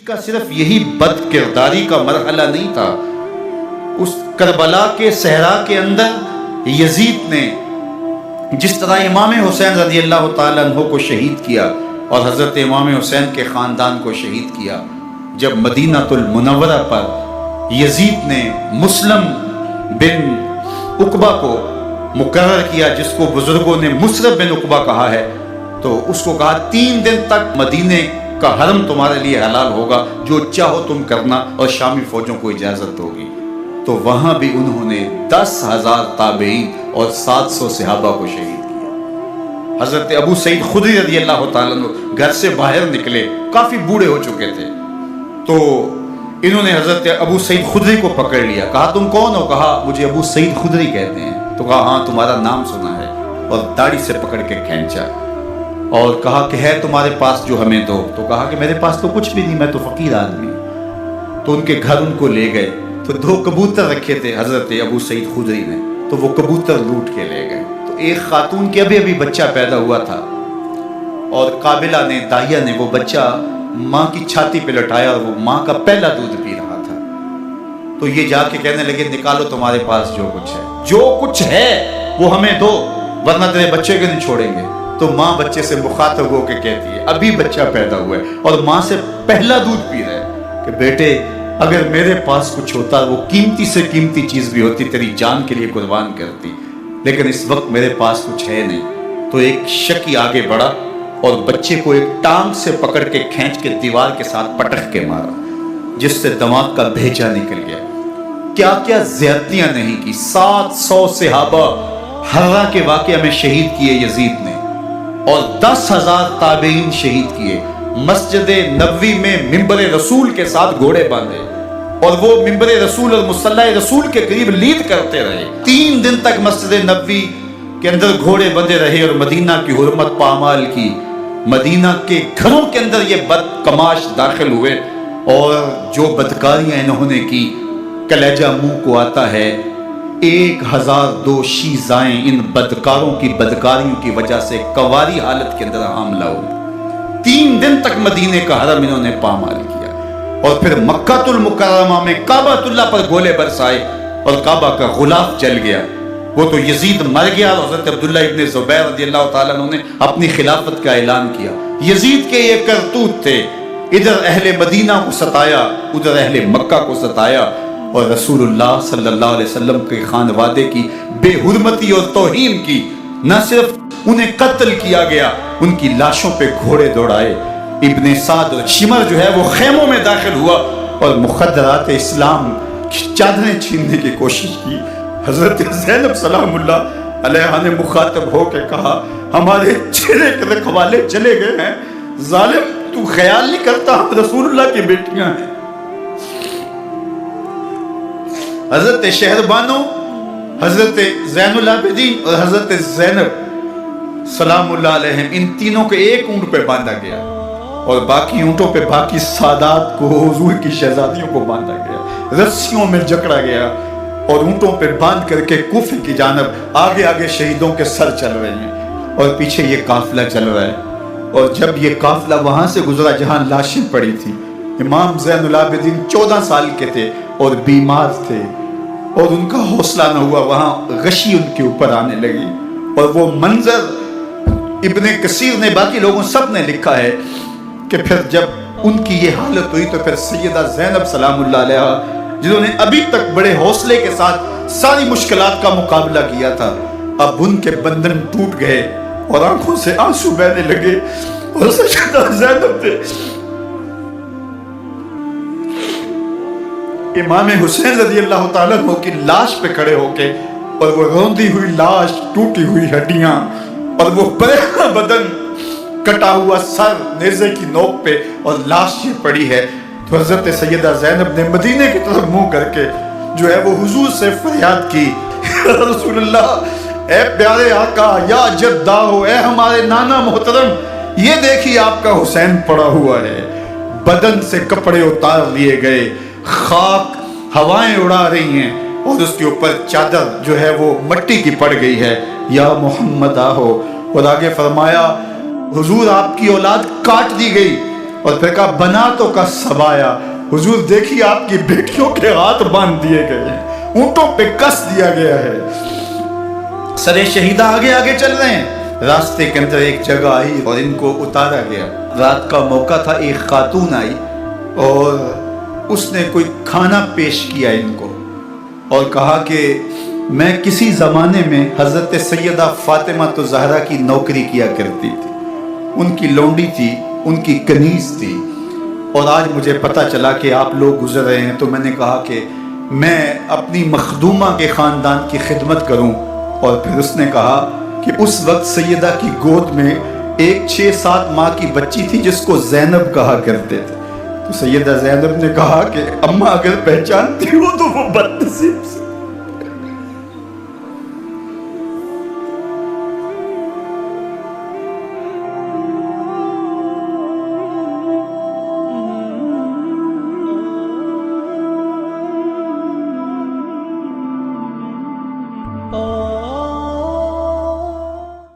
کا صرف یہی بد کرداری کا مرحلہ نہیں تھا، اس کربلا کے صحرا کے اندر یزید نے جس طرح امام حسین رضی اللہ تعالیٰ عنہ کو شہید کیا اور حضرت امام حسین کے خاندان کو شہید کیا، جب مدینہ المنورہ پر یزید نے مسلم بن عقبہ کو مقرر کیا، جس کو بزرگوں نے مصرف بن عقبہ کہا ہے، تو اس کو کہا 3 دن تک مدینے کا حرم تمہارے لیے حلال ہوگا، جو چاہو تم کرنا، اور شامی فوجوں کو اجازت ہوگی۔ تو وہاں بھی انہوں نے 10,000 تابعین اور 700 صحابہ کو شہید کیا۔ حضرت ابو سعید خدری رضی اللہ تعالیٰ عنہ گھر سے باہر نکلے، کافی بوڑھے ہو چکے تھے، تو انہوں نے حضرت ابو سعید خدری کو پکڑ لیا، کہا تم کون ہو؟ کہا مجھے ابو سعید خدری کہتے ہیں۔ تو کہا ہاں تمہارا نام سنا ہے، اور داڑھی سے پکڑ کے کھینچا اور کہا کہ ہے تمہارے پاس جو ہمیں دو؟ تو کہا کہ میرے پاس تو کچھ بھی نہیں، میں تو فقیر آدمی ہوں۔ تو ان کے گھر ان کو لے گئے، تو 2 کبوتر رکھے تھے حضرت ابو سعید خدری نے، تو وہ کبوتر لوٹ کے لے گئے۔ تو ایک خاتون کے ابھی بچہ پیدا ہوا تھا، اور قابلہ نے، داہیہ نے وہ بچہ ماں کی چھاتی پہ لٹایا، اور وہ ماں کا پہلا دودھ پی رہا تھا۔ تو یہ جا کے کہنے لگے نکالو تمہارے پاس جو کچھ ہے، جو کچھ ہے وہ ہمیں دو، ورنہ تیرے بچے کو نہیں چھوڑیں گے۔ تو ماں بچے سے مخاطب ہو کے کہتی ہے، ابھی بچہ پیدا ہوا ہے اور ماں سے پہلا دودھ پی رہا ہے، کہ بیٹے اگر میرے پاس کچھ ہوتا، وہ قیمتی سے قیمتی چیز بھی ہوتی، تیری جان کے لیے قربان کرتی، لیکن اس وقت میرے پاس کچھ ہے نہیں۔ تو ایک شکی آگے بڑھا اور بچے کو ایک ٹانگ سے پکڑ کے کھینچ کے دیوار کے ساتھ پٹک کے مارا، جس سے دماغ کا بھیجا نکل گیا۔ کیا کیا زیادتیاں نہیں کی۔ 700 صحابہ حرہ کے واقعہ میں شہید کیے یزید نے، اور 10,000 تابعین شہید کیے۔ مسجد نبوی میں ممبر رسول کے ساتھ گھوڑے باندھے، اور وہ ممبر رسول اور مصلی رسول کے قریب لید کرتے رہے۔ 3 دن تک مسجد نبوی کے اندر گھوڑے بندھے رہے، اور مدینہ کی حرمت پامال کی۔ مدینہ کے گھروں کے اندر یہ بدکماش داخل ہوئے، اور جو بدکاریاں انہوں نے کی کلیجہ منہ کو آتا ہے۔ 1002 شیزائیں ان بدکاروں کی بدکاریوں کی وجہ سے کنواری حالت کے اندر حاملہ ہوئی۔ 3 دن تک مدینے کا حرم انہوں نے پامال کیا، اور پھر مکہ المکرمہ میں کعبہ اللہ پر گولے برسائے، اور کعبہ کا غلاف جل گیا۔ وہ تو یزید مر گیا، اور حضرت عبداللہ ابن زبیر رضی اللہ تعالیٰ عنہ نے اپنی خلافت کا اعلان کیا۔ یزید کے یہ کرتوت تھے، ادھر اہل مدینہ کو ستایا، ادھر اہل مکہ کو ستایا، اور رسول اللہ صلی اللہ علیہ وسلم کے خانوادے کی بے حرمتی اور توہین کی۔ نہ صرف انہیں قتل کیا گیا، ان کی لاشوں پہ گھوڑے دوڑائے۔ ابن سعد اور شمر جو ہے وہ خیموں میں داخل ہوا، اور مخدرات اسلام کی چادریں چھیننے کی کوشش کی۔ حضرت زینب سلام اللہ علیہ نے مخاطب ہو کے کہا ہمارے چہرے کے رکھوالے چلے گئے ہیں، ظالم تو خیال نہیں کرتا ہم رسول اللہ کی بیٹیاں ہیں۔ حضرت شہربانو، حضرت زین العابدین اور حضرت زینب سلام اللہ علیہ، ان تینوں کو ایک اونٹ پہ باندھا گیا، اور باقی اونٹوں پہ باقی سادات کو، حضور کی شہزادیوں کو باندھا گیا، رسیوں میں جکڑا گیا، اور اونٹوں پہ باندھ کر کے کوفے کی جانب آگے آگے شہیدوں کے سر چل رہے ہیں، اور پیچھے یہ قافلہ چل رہا ہے۔ اور جب یہ قافلہ وہاں سے گزرا جہاں لاشیں پڑی تھی، امام زین العابدین 14 سال کے تھے اور بیمار تھے، اور ان کا حوصلہ نہ ہوا، وہاں غشی ان کے اوپر آنے لگی۔ اور وہ منظر ابن کثیر نے، باقی لوگوں سب نے لکھا ہے کہ پھر جب ان کی یہ حالت ہوئی تو پھر سیدہ زینب سلام اللہ علیہ، جنہوں نے ابھی تک بڑے حوصلے کے ساتھ ساری مشکلات کا مقابلہ کیا تھا، اب ان کے بندھن ٹوٹ گئے اور آنکھوں سے آنسو بہنے لگے، اور سیدہ زینب نے امام حسین رضی اللہ تعالیٰ عنہ کی لاش پہ کھڑے ہو کے، اور وہ روندی ہوئی لاش، ٹوٹی ہوئی ہڈیاں، اور وہ پریشان بدن، کٹا ہوا سر نیزے کی نوک پہ، اور لاش یہ پڑی ہے، تو حضرت سیدہ زینب نے مدینے کی طرف منہ کر کے جو ہے وہ حضور سے فریاد کی، رسول اللہ، اے پیارے آقا، یا جدہ ہو، اے ہمارے نانا محترم، یہ دیکھیے آپ کا حسین پڑا ہوا ہے۔ بدن سے کپڑے اتار لیے گئے، خاک ہوائیں اڑا رہی ہیں، اور اس کے اوپر چادر جو ہے وہ مٹی کی پڑ گئی ہے، یا محمد آہو۔ اور آگے فرمایا حضور آپ کی اولاد کاٹ دی گئی، اور پھر کہا بنا تو کا سبایا، حضور دیکھیے آپ کی بیٹیوں کے ہاتھ باندھ دیے گئے ہیں، اونٹوں پہ کس دیا گیا ہے، سرے شہیدہ آگے آگے چل رہے ہیں۔ راستے کے اندر ایک جگہ آئی اور ان کو اتارا گیا۔ رات کا موقع تھا، ایک خاتون آئی اور اس نے کوئی کھانا پیش کیا ان کو اور کہا کہ میں کسی زمانے میں حضرت سیدہ فاطمہ زہرا کی نوکری کیا کرتی تھی، ان کی لونڈی تھی، ان کی کنیز تھی، اور آج مجھے پتہ چلا کہ آپ لوگ گزر رہے ہیں، تو میں نے کہا کہ میں اپنی مخدومہ کے خاندان کی خدمت کروں۔ اور پھر اس نے کہا کہ اس وقت سیدہ کی گود میں ایک 6-7 ماہ کی بچی تھی جس کو زینب کہا کرتے تھے۔ تو سیدہ زینب نے کہا کہ اماں اگر پہچانتی ہو تو وہ بدنصیب سے